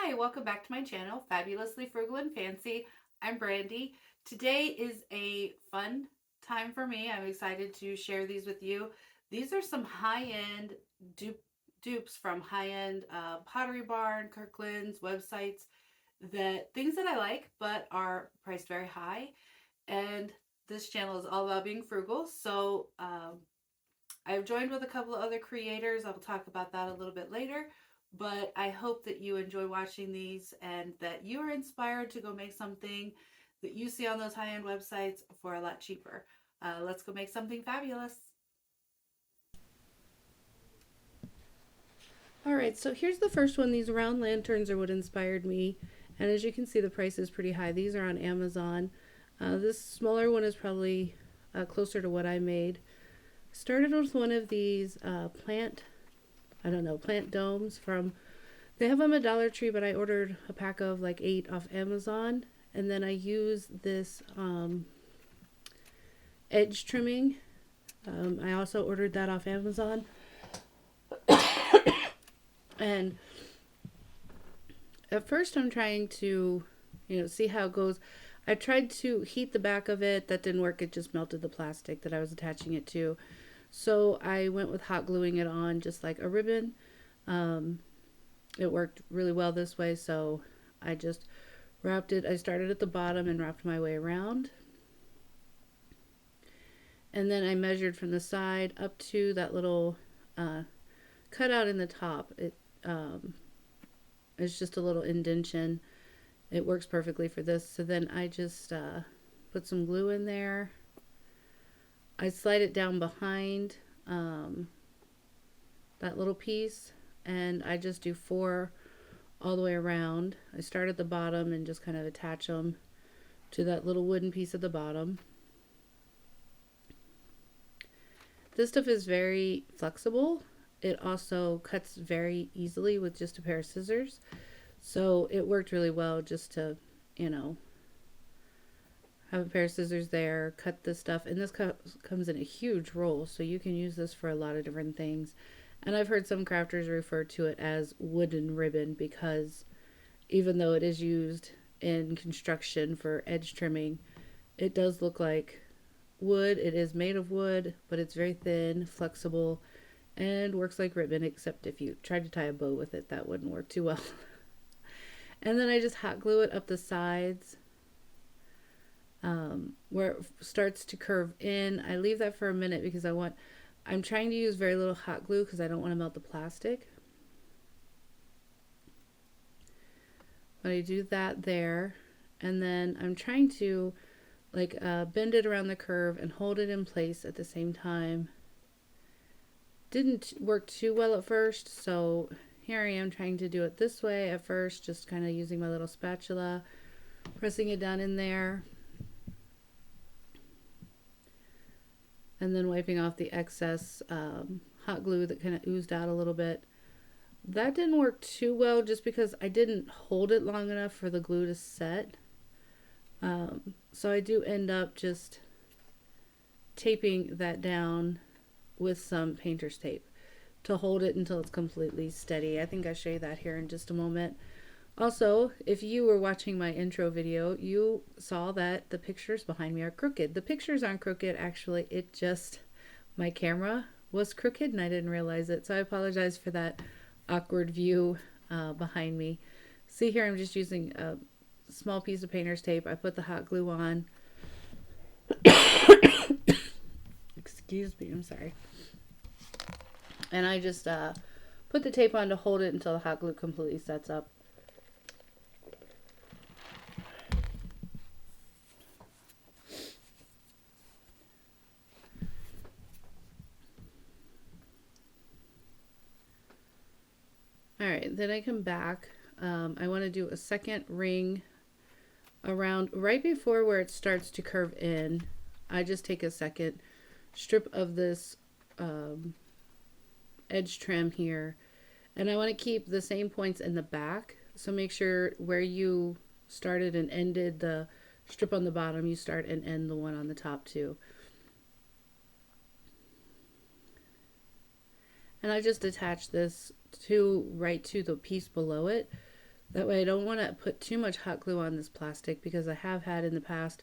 Hi, welcome back to my channel, Fabulously Frugal and Fancy. I'm Brandi. Today is a fun time for me. I'm excited to share these with you. These are some high-end dupes from high-end Pottery Barn, Kirkland's websites, that things that I like but are priced very high. And this channel is all about being frugal. So I've joined with a couple of other creators. I'll talk about that a little bit later. But I hope that you enjoy watching these and that you are inspired to go make something that you see on those high-end websites for a lot cheaper. Let's go make something fabulous. Alright, so here's the first one. These round lanterns are what inspired me. And as you can see, the price is pretty high. These are on Amazon. This smaller one is probably closer to what I made. Started with one of these plant domes from, they have them at Dollar Tree, but I ordered a pack of like 8 off Amazon. And then I used this edge trimming. I also ordered that off Amazon. And at first I'm trying to, see how it goes. I tried to heat the back of it. That didn't work. It just melted the plastic that I was attaching it to. So I went with hot gluing it on just like a ribbon. It worked really well this way, so I just wrapped it. I started at the bottom and wrapped my way around. And then I measured from the side up to that little cutout in the top. It's just a little indentation. It works perfectly for this. So then I just put some glue in there. I slide it down behind that little piece, and I just do 4 all the way around. I start at the bottom and just kind of attach them to that little wooden piece at the bottom. This stuff is very flexible. It also cuts very easily with just a pair of scissors. So it worked really well just to, have a pair of scissors there, cut this stuff. And this comes in a huge roll, so you can use this for a lot of different things. And I've heard some crafters refer to it as wooden ribbon because even though it is used in construction for edge trimming, it does look like wood. It is made of wood, but it's very thin, flexible, and works like ribbon, except if you tried to tie a bow with it, that wouldn't work too well. And then I just hot glue it up the sides where it starts to curve in. I leave that for a minute because I'm trying to use very little hot glue because I don't want to melt the plastic. But I do that there, and then I'm trying to bend it around the curve and hold it in place at the same time. Didn't work too well at first, so here I am trying to do it this way at first, just kind of using my little spatula, pressing it down in there, and then wiping off the excess hot glue that kind of oozed out a little bit. That didn't work too well just because I didn't hold it long enough for the glue to set. So I do end up just taping that down with some painter's tape to hold it until it's completely steady. I think I'll show you that here in just a moment. Also, if you were watching my intro video, you saw that the pictures behind me are crooked. The pictures aren't crooked, actually. It just, my camera was crooked and I didn't realize it. So I apologize for that awkward view behind me. See here, I'm just using a small piece of painter's tape. I put the hot glue on. Excuse me, I'm sorry. And I just put the tape on to hold it until the hot glue completely sets up. Alright, then I come back. I want to do a second ring around right before where it starts to curve in. I just take a second strip of this edge trim here, and I want to keep the same points in the back, so make sure where you started and ended the strip on the bottom, you start and end the one on the top too. And I just attach this right to the piece below it, That way I don't want to put too much hot glue on this plastic, because I have had in the past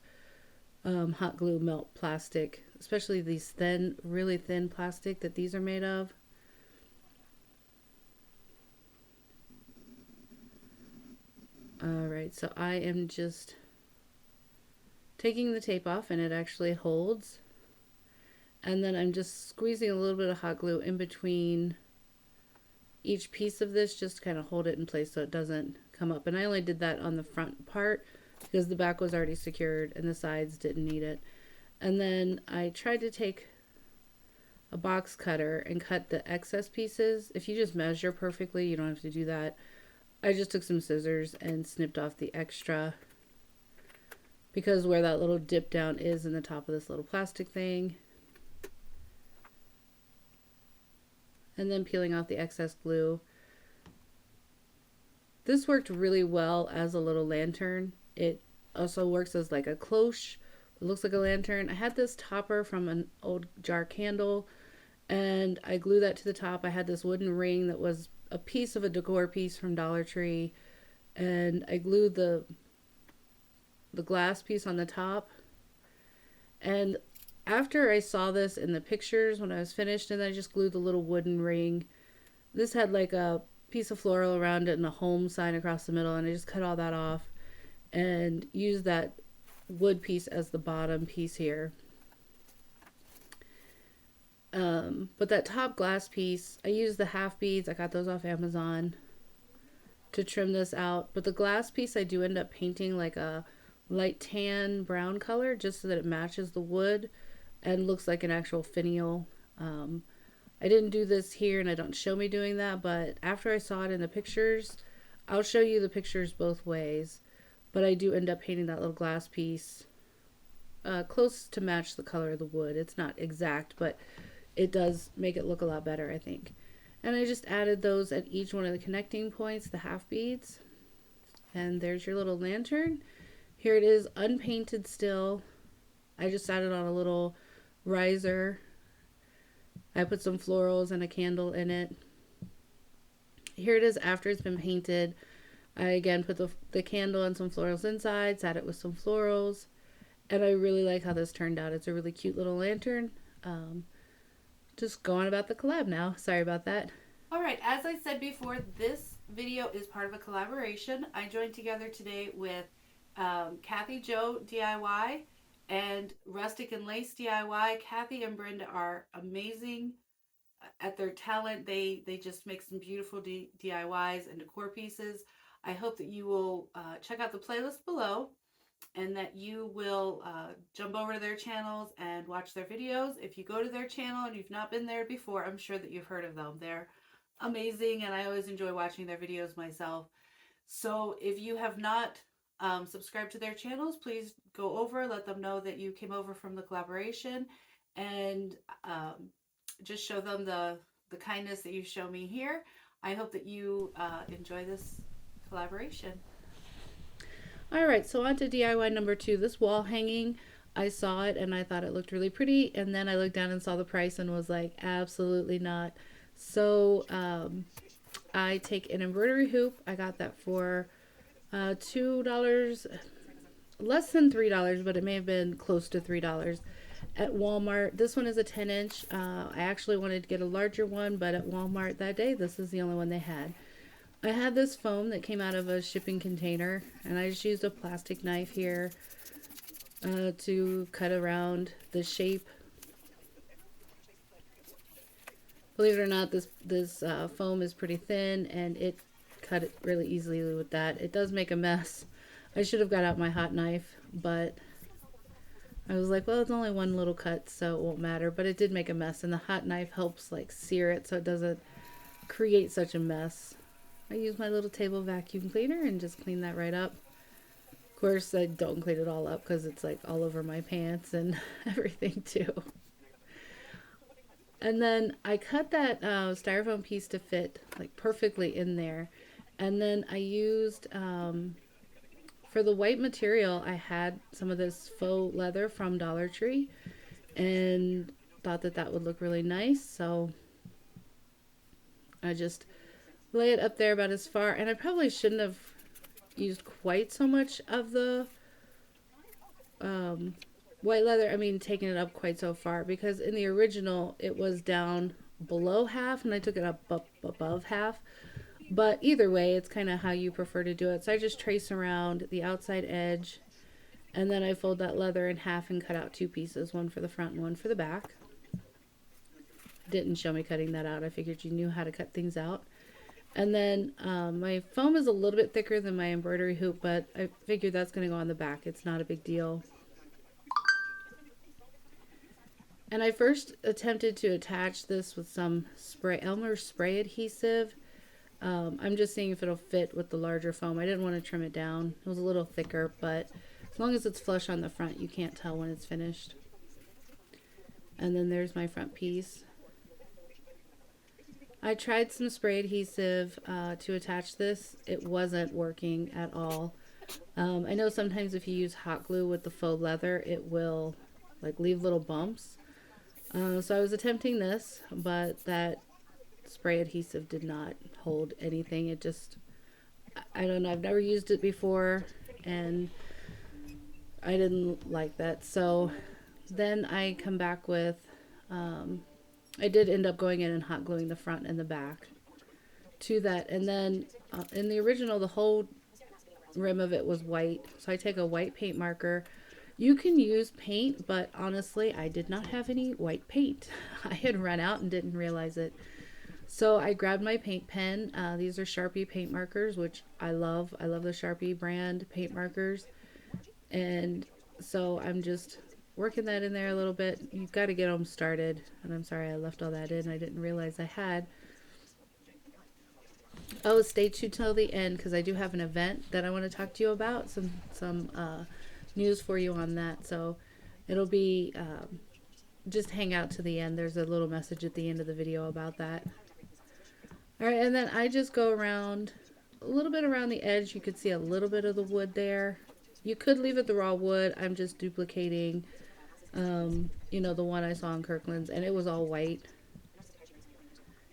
hot glue melt plastic, especially these thin, really thin plastic that these are made of. Alright, so I am just taking the tape off, and it actually holds. And then I'm just squeezing a little bit of hot glue in between each piece of this, just to kind of hold it in place so it doesn't come up. And I only did that on the front part because the back was already secured and the sides didn't need it. And then I tried to take a box cutter and cut the excess pieces. If you just measure perfectly, you don't have to do that. I just took some scissors and snipped off the extra, because where that little dip down is in the top of this little plastic thing. And then peeling off the excess glue. This worked really well as a little lantern. It also works as like a cloche. It looks like a lantern. I had this topper from an old jar candle, and I glued that to the top. I had this wooden ring that was a piece of a decor piece from Dollar Tree, and I glued the glass piece on the top. And after I saw this in the pictures when I was finished, and then I just glued the little wooden ring. This had like a piece of floral around it and a home sign across the middle, and I just cut all that off and used that wood piece as the bottom piece here. But that top glass piece, I used the half beads. I got those off Amazon to trim this out. But the glass piece I do end up painting like a light tan brown color, just so that it matches the wood and looks like an actual finial. I didn't do this here, and I don't show me doing that, but after I saw it in the pictures, I'll show you the pictures both ways. But I do end up painting that little glass piece close to match the color of the wood. It's not exact, but it does make it look a lot better, I think. And I just added those at each one of the connecting points, the half beads. And there's your little lantern. Here it is, unpainted still. I just added on a little riser. I put some florals and a candle in it. Here it is after it's been painted. I again put the candle and some florals inside, sat it with some florals, and I really like how this turned out. It's a really cute little lantern. Just going about the collab now. Sorry about that. Alright, as I said before, this video is part of a collaboration. I joined together today with Kathy Joe DIY and Rustic and Lace DIY. Kathy and Brenda are amazing at their talent. They just make some beautiful DIYs and decor pieces. I hope that you will check out the playlist below, and that you will jump over to their channels and watch their videos. If you go to their channel and you've not been there before, I'm sure that you've heard of them. They're amazing, and I always enjoy watching their videos myself. So if you have not subscribed to their channels, please go over, let them know that you came over from the collaboration, and just show them the kindness that you show me here. I hope that you enjoy this collaboration. Alright, so on to DIY number 2. This wall hanging, I saw it and I thought it looked really pretty, and then I looked down and saw the price and was like, absolutely not. So I take an embroidery hoop. I got that for $2, less than $3, but it may have been close to $3 at Walmart. This one is a 10-inch. I actually wanted to get a larger one, but at Walmart that day, this is the only one they had. I had this foam that came out of a shipping container, and I just used a plastic knife here to cut around the shape. Believe it or not, this foam is pretty thin, and it cut it really easily with that. It does make a mess. I should have got out my hot knife, but I was like, well, it's only one little cut, so it won't matter. But it did make a mess, and the hot knife helps like sear it so it doesn't create such a mess. I use my little table vacuum cleaner and just clean that right up. Of course, I don't clean it all up because it's like all over my pants and everything too. And then I cut that styrofoam piece to fit like perfectly in there. And then I used, for the white material, I had some of this faux leather from Dollar Tree and thought that that would look really nice. So I just lay it up there about as far, and I probably shouldn't have used quite so much of the um, white leather. I mean, taking it up quite so far, because in the original it was down below half and I took it up above half. But either way, it's kind of how you prefer to do it. So I just trace around the outside edge, and then I fold that leather in half and cut out two pieces, one for the front and one for the back. Didn't show me cutting that out. I figured you knew how to cut things out. And then my foam is a little bit thicker than my embroidery hoop, but I figured that's going to go on the back. It's not a big deal. And I first attempted to attach this with some Elmer spray adhesive. I'm just seeing if it'll fit with the larger foam. I didn't want to trim it down. It was a little thicker, but as long as it's flush on the front, you can't tell when it's finished. And then there's my front piece. I tried some spray adhesive to attach this. It wasn't working at all. I know sometimes if you use hot glue with the faux leather, it will like leave little bumps. So I was attempting this, but that spray adhesive did not hold anything. It just, I don't know, I've never used it before and I didn't like that. So then I come back with, I did end up going in and hot gluing the front and the back to that. And then in the original, the whole rim of it was white. So I take a white paint marker. You can use paint, but honestly, I did not have any white paint. I had run out and didn't realize it. So I grabbed my paint pen. These are Sharpie paint markers, which I love. I love the Sharpie brand paint markers. And so I'm just working that in there a little bit. You've got to get them started. And I'm sorry I left all that in. I didn't realize I had. Oh, stay tuned till the end because I do have an event that I want to talk to you about. Some news for you on that. So it'll be just hang out to the end. There's a little message at the end of the video about that. All right, and then I just go around a little bit around the edge. You could see a little bit of the wood there. You could leave it the raw wood. I'm just duplicating, you know, the one I saw in Kirkland's, and it was all white.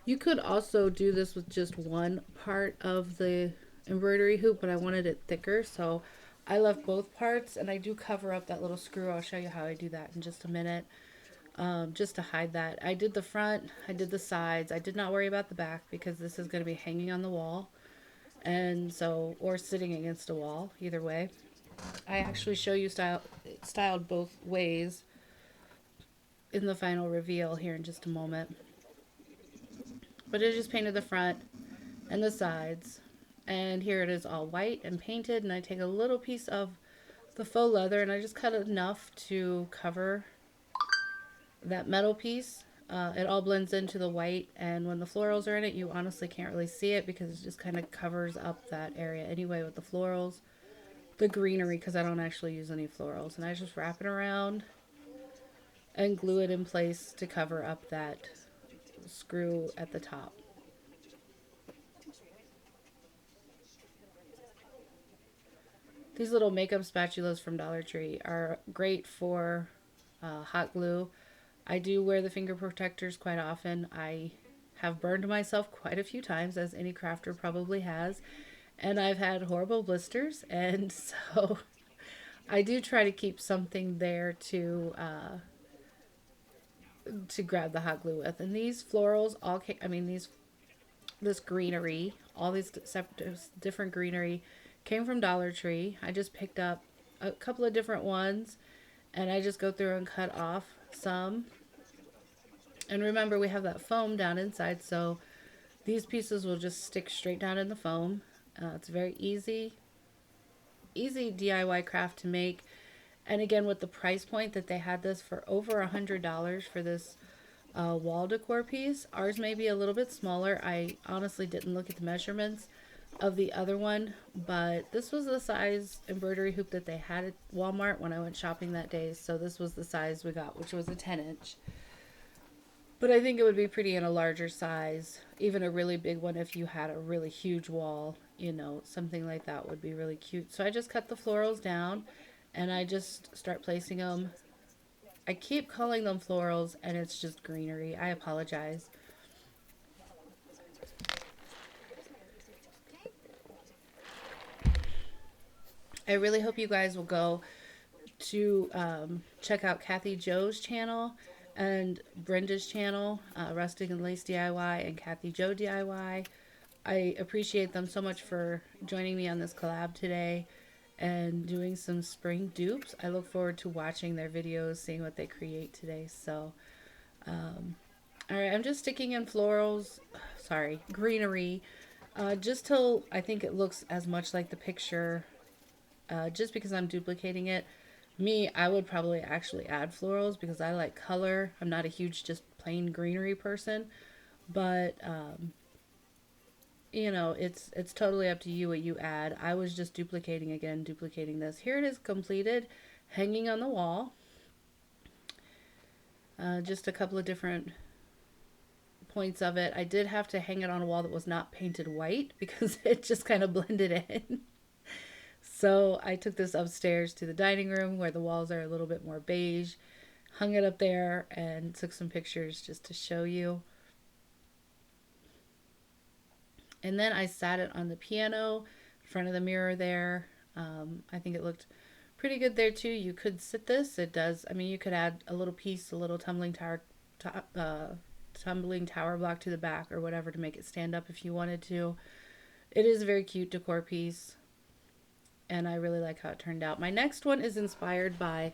You could also do this with just one part of the embroidery hoop, but I wanted it thicker, so I left both parts, and I do cover up that little screw. I'll show you how I do that in just a minute, just to hide that. I did the front, I did the sides. I did not worry about the back because this is going to be hanging on the wall, and so, or sitting against a wall, either way. I actually show you styled both ways in the final reveal here in just a moment. But I just painted the front and the sides. And here it is all white and painted. And I take a little piece of the faux leather and I just cut enough to cover that metal piece. It all blends into the white. And when the florals are in it, you honestly can't really see it because it just kind of covers up that area anyway with the florals. The greenery, because I don't actually use any florals. And I just wrap it around and glue it in place to cover up that screw at the top. These little makeup spatulas from Dollar Tree are great for hot glue. I do wear the finger protectors quite often. I have burned myself quite a few times, as any crafter probably has, and I've had horrible blisters, and so I do try to keep something there to grab the hot glue with. And these florals all came, I mean this greenery, all these different greenery came from Dollar Tree. I just picked up a couple of different ones and I just go through and cut off some. And remember, we have that foam down inside, so these pieces will just stick straight down in the foam. It's a very easy DIY craft to make. And again, with the price point that they had this for over $100 for this wall decor piece. Ours may be a little bit smaller. I honestly didn't look at the measurements of the other one, but this was the size embroidery hoop that they had at Walmart when I went shopping that day. So this was the size we got, which was a 10-inch. But I think it would be pretty in a larger size, even a really big one if you had a really huge wall, you know, something like that would be really cute. So I just cut the florals down and I just start placing them. I keep calling them florals and it's just greenery. I apologize. I really hope you guys will go to check out Kathy Joe's channel and Brenda's channel, Rustic and Lace DIY and Kathy Joe DIY. I appreciate them so much for joining me on this collab today and doing some spring dupes. I look forward to watching their videos, seeing what they create today. So, all right, I'm just sticking in florals, sorry, greenery, just till I think it looks as much like the picture, just because I'm duplicating it. Me, I would probably actually add florals because I like color. I'm not a huge just plain greenery person, but you know, it's totally up to you what you add. I was just duplicating again, duplicating this. Here it is completed, hanging on the wall. Just a couple of different points of it. I did have to hang it on a wall that was not painted white because it just kind of blended in. So I took this upstairs to the dining room where the walls are a little bit more beige, hung it up there, and took some pictures just to show you. And then I sat it on the piano in front of the mirror there. I think it looked pretty good there too. You could sit this. It does. I mean, you could add a little piece, a little tumbling tower block to the back or whatever to make it stand up if you wanted to. It is a very cute decor piece, and I really like how it turned out. My next one is inspired by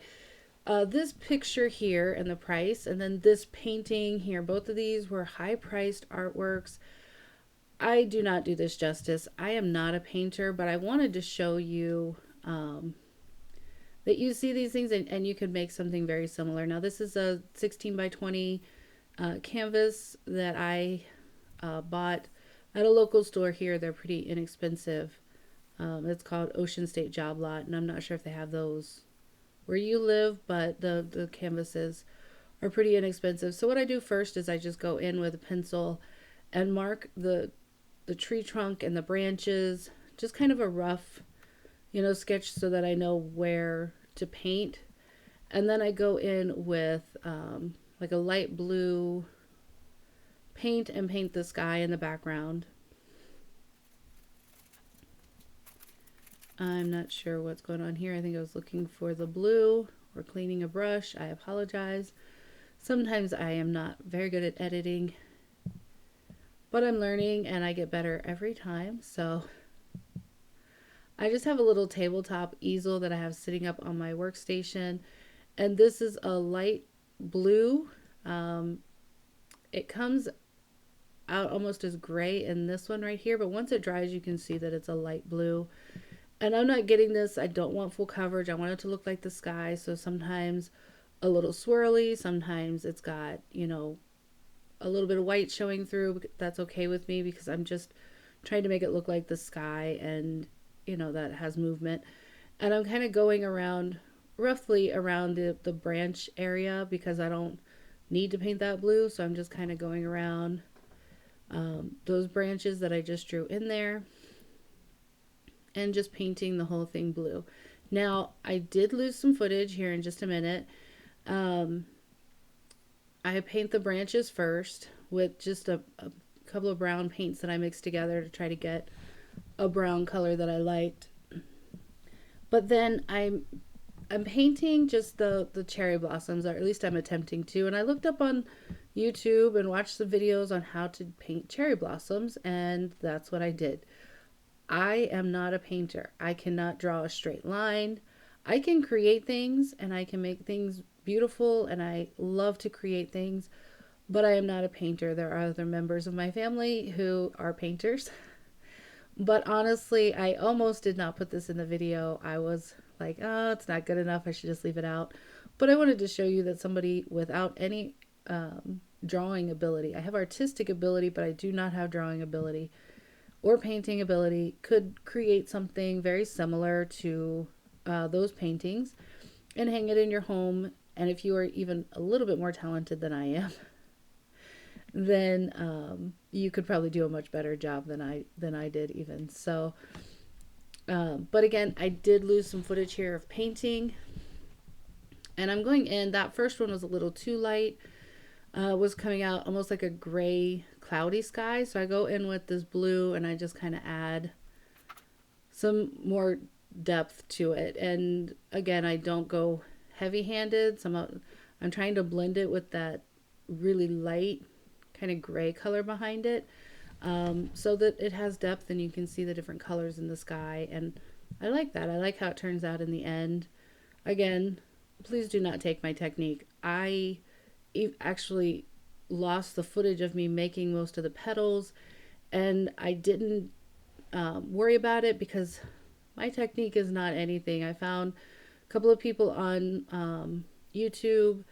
this picture here and the price, and then this painting here. Both of these were high-priced artworks. I do not do this justice. I am not a painter, but I wanted to show you that you see these things and you could make something very similar. Now, this is a 16 by 20 canvas that I bought at a local store here. They're pretty inexpensive. It's called Ocean State Job Lot, and I'm not sure if they have those where you live, but the canvases are pretty inexpensive. So what I do first is I just go in with a pencil and mark the tree trunk and the branches, just kind of a rough, you know, sketch so that I know where to paint. And then I go in with like a light blue paint and paint the sky in the background. I'm not sure what's going on here. I think I was looking for the blue or cleaning a brush. I apologize. Sometimes I am not very good at editing, but I'm learning and I get better every time. So I just have a little tabletop easel that I have sitting up on my workstation. And this is a light blue. It comes out almost as gray in this one right here, but once it dries, you can see that it's a light blue. And I'm not getting this. I don't want full coverage. I want it to look like the sky. So sometimes a little swirly. Sometimes it's got, you know, a little bit of white showing through. That's okay with me because I'm just trying to make it look like the sky and, you know, that has movement. And I'm kind of going around, roughly around the branch area because I don't need to paint that blue. So I'm just kind of going around those branches that I just drew in there and just painting the whole thing blue. Now, I did lose some footage here in just a minute. I paint the branches first with just a couple of brown paints that I mixed together to try to get a brown color that I liked. But then I'm painting just the cherry blossoms, or at least I'm attempting to. And I looked up on YouTube and watched some videos on how to paint cherry blossoms, and that's what I did. I am not a painter. I cannot draw a straight line. I can create things and I can make things beautiful and I love to create things, but I am not a painter. There are other members of my family who are painters. But honestly, I almost did not put this in the video. I was like, oh, it's not good enough. I should just leave it out. But I wanted to show you that somebody without any drawing ability, I have artistic ability, but I do not have drawing ability or painting ability, could create something very similar to those paintings and hang it in your home. And if you are even a little bit more talented than I am, then you could probably do a much better job than I did even. So, but again, I did lose some footage here of painting, and I'm going in. That first one was a little too light. Was coming out almost like a gray, cloudy sky. So I go in with this blue and I just kind of add some more depth to it. And again, I don't go heavy handed. I'm trying to blend it with that really light kind of gray color behind it, so that it has depth and you can see the different colors in the sky. And I like that. I like how it turns out in the end. Again, please do not take my technique. Actually lost the footage of me making most of the petals, and I didn't worry about it because my technique is not anything. I found a couple of people on YouTube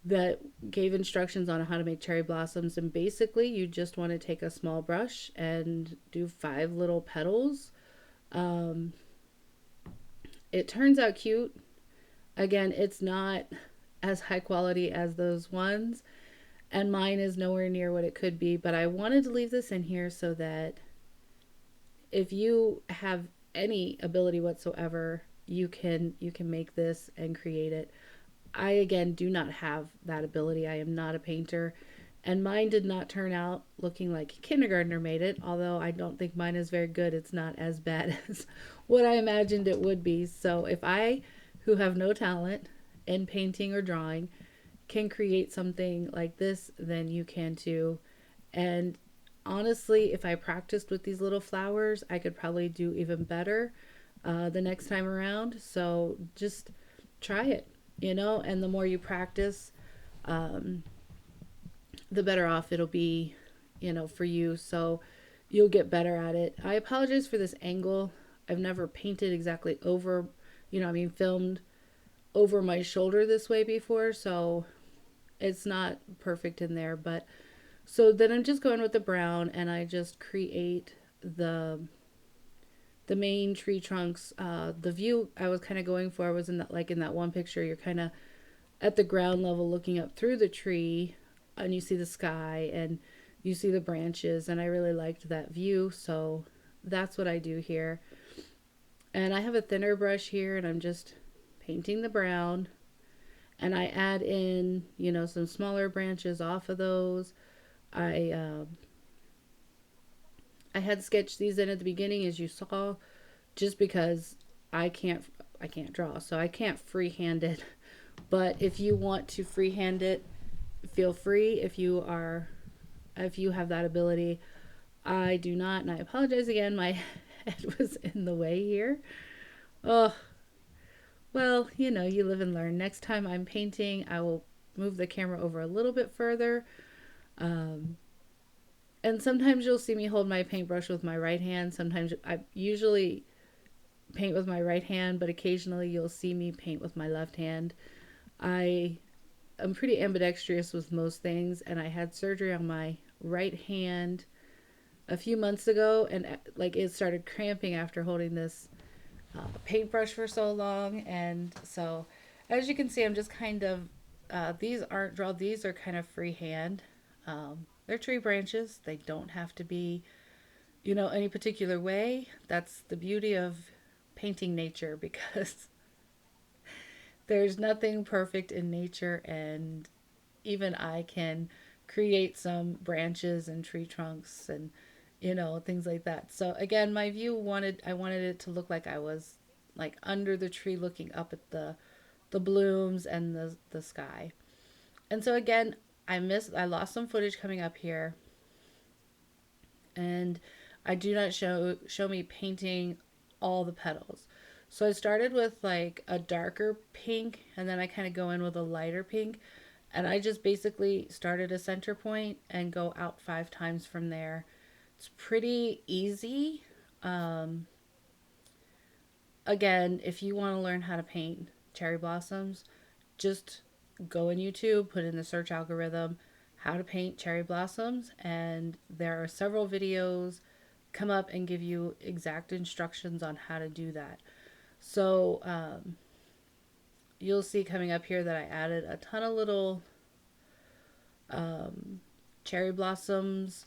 that gave instructions on how to make cherry blossoms, and basically you just want to take a small brush and do 5 little petals. um, it turns out cute. Again, it's not as high quality as those ones, and mine is nowhere near what it could be, but I wanted to leave this in here so that if you have any ability whatsoever, you can make this and create it. I again do not have that ability. I am not a painter, and mine did not turn out looking like a kindergartner made it. Although I don't think mine is very good, it's not as bad as what I imagined it would be. So if I, who have no talent in painting or drawing, can create something like this, then you can too. And honestly, if I practiced with these little flowers, I could probably do even better the next time around. So just try it, and the more you practice, um, the better off it'll be, for you. So you'll get better at it. I apologize for this angle. I've never painted exactly over, filmed over my shoulder this way before. So it's not perfect in there. But so then I'm just going with the brown, and I just create the main tree trunks. The view I was kind of going for was in that one picture, you're kind of at the ground level looking up through the tree, and you see the sky and you see the branches, and I really liked that view. So that's what I do here. And I have a thinner brush here, and I'm just painting the brown, and I add in, some smaller branches off of those. I uh, i had sketched these in at the beginning, as you saw, just because I can't I can't draw, so I can't freehand it. But if you want to freehand it, feel free. If you have that ability, I do not, and I apologize again. My head was in the way here. Oh, well, you live and learn. Next time I'm painting, I will move the camera over a little bit further. Um, and sometimes you'll see me hold my paintbrush with my right hand. Sometimes I usually paint with my right hand, but occasionally you'll see me paint with my left hand. I am pretty ambidextrous with most things, and I had surgery on my right hand a few months ago, and like it started cramping after holding this paintbrush for so long. And so, as you can see, I'm just kind of these aren't drawn; these are kind of freehand. They're tree branches. They don't have to be, any particular way. That's the beauty of painting nature, because there's nothing perfect in nature, and even I can create some branches and tree trunks and things like that. So again, I wanted it to look like I was like under the tree looking up at the blooms and the sky. And so again, I lost some footage coming up here, and I do not show me painting all the petals. So I started with like a darker pink, and then I kind of go in with a lighter pink, and I just basically started a center point and go out 5 times from there. It's pretty easy. Um, Again, if you want to learn how to paint cherry blossoms, just go in YouTube, put in the search algorithm, how to paint cherry blossoms, and there are several videos come up and give you exact instructions on how to do that. So you'll see coming up here that I added a ton of little um, cherry blossoms,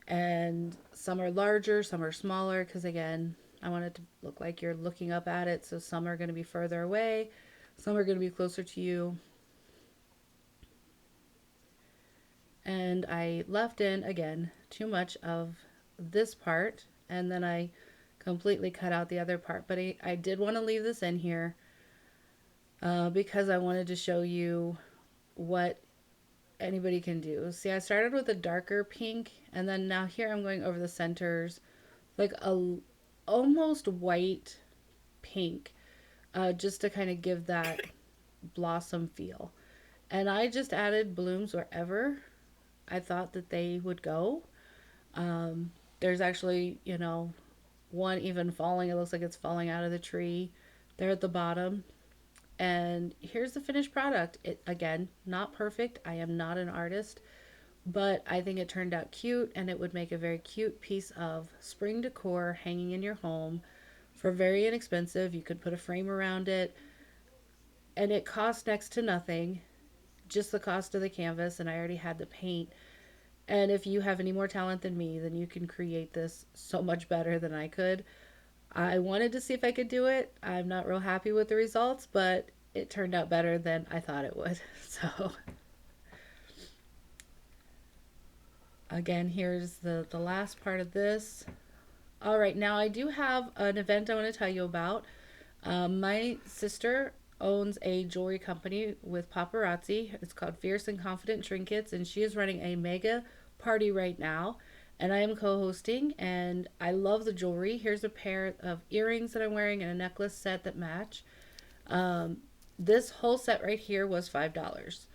and some are larger, some are smaller, because again, I want it to look like you're looking up at it. So some are going to be further away, some are going to be closer to you. And I left in, again, too much of this part, and then I completely cut out the other part. But I did want to leave this in here because I wanted to show you what anybody can do. See, I started with a darker pink, and then now here I'm going over the centers, like a almost white pink, just to kind of give that blossom feel. And I just added blooms wherever I thought that they would go. There's actually, one even falling. It looks like it's falling out of the tree there at the bottom. And here's the finished product. It, again, not perfect. I am not an artist, but I think it turned out cute, and it would make a very cute piece of spring decor hanging in your home for very inexpensive. You could put a frame around it, and it cost next to nothing, just the cost of the canvas, and I already had the paint. And if you have any more talent than me, then you can create this so much better than I could. I wanted to see if I could do it. I'm not real happy with the results, but it turned out better than I thought it would. So, again, here's the last part of this. All right, now I do have an event I want to tell you about. My sister owns a jewelry company with paparazzi. It's called Fierce and Confident Trinkets, and she is running a mega party right now. And I am co hosting, and I love the jewelry. Here's a pair of earrings that I'm wearing and a necklace set that match. Um, this whole set right here was $5.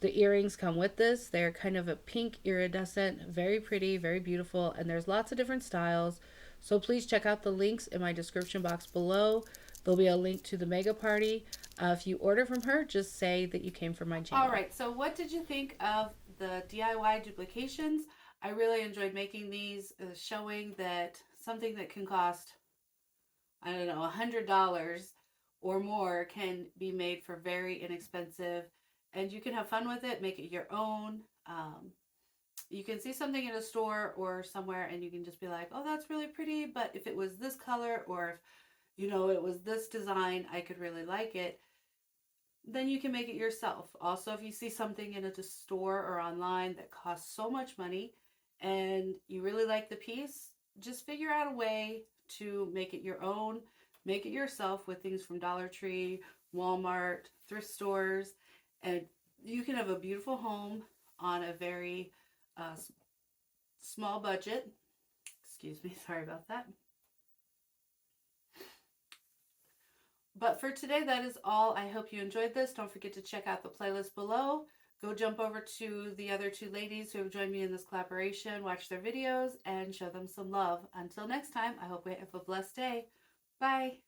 The earrings come with this. They're kind of a pink iridescent, very pretty, very beautiful, and there's lots of different styles. So please check out the links in my description box below. There'll be a link to the mega party. If you order from her, just say that you came from my channel. All right, so what did you think of the DIY duplications? I really enjoyed making these, showing that something that can cost, I don't know, $100 or more can be made for very inexpensive, and you can have fun with it, make it your own. You can see something in a store or somewhere and you can just be like, oh, that's really pretty, but if it was this color, or if, it was this design, I could really like it. Then you can make it yourself. Also, if you see something in a store or online that costs so much money and you really like the piece, just figure out a way to make it your own, make it yourself with things from Dollar Tree, Walmart, thrift stores, and you can have a beautiful home on a very uh, small budget. Excuse me, sorry about that. But for today, that is all. I hope you enjoyed this. Don't forget to check out the playlist below. Go jump over to the other two ladies who have joined me in this collaboration, watch their videos, and show them some love. Until next time, I hope we have a blessed day. Bye.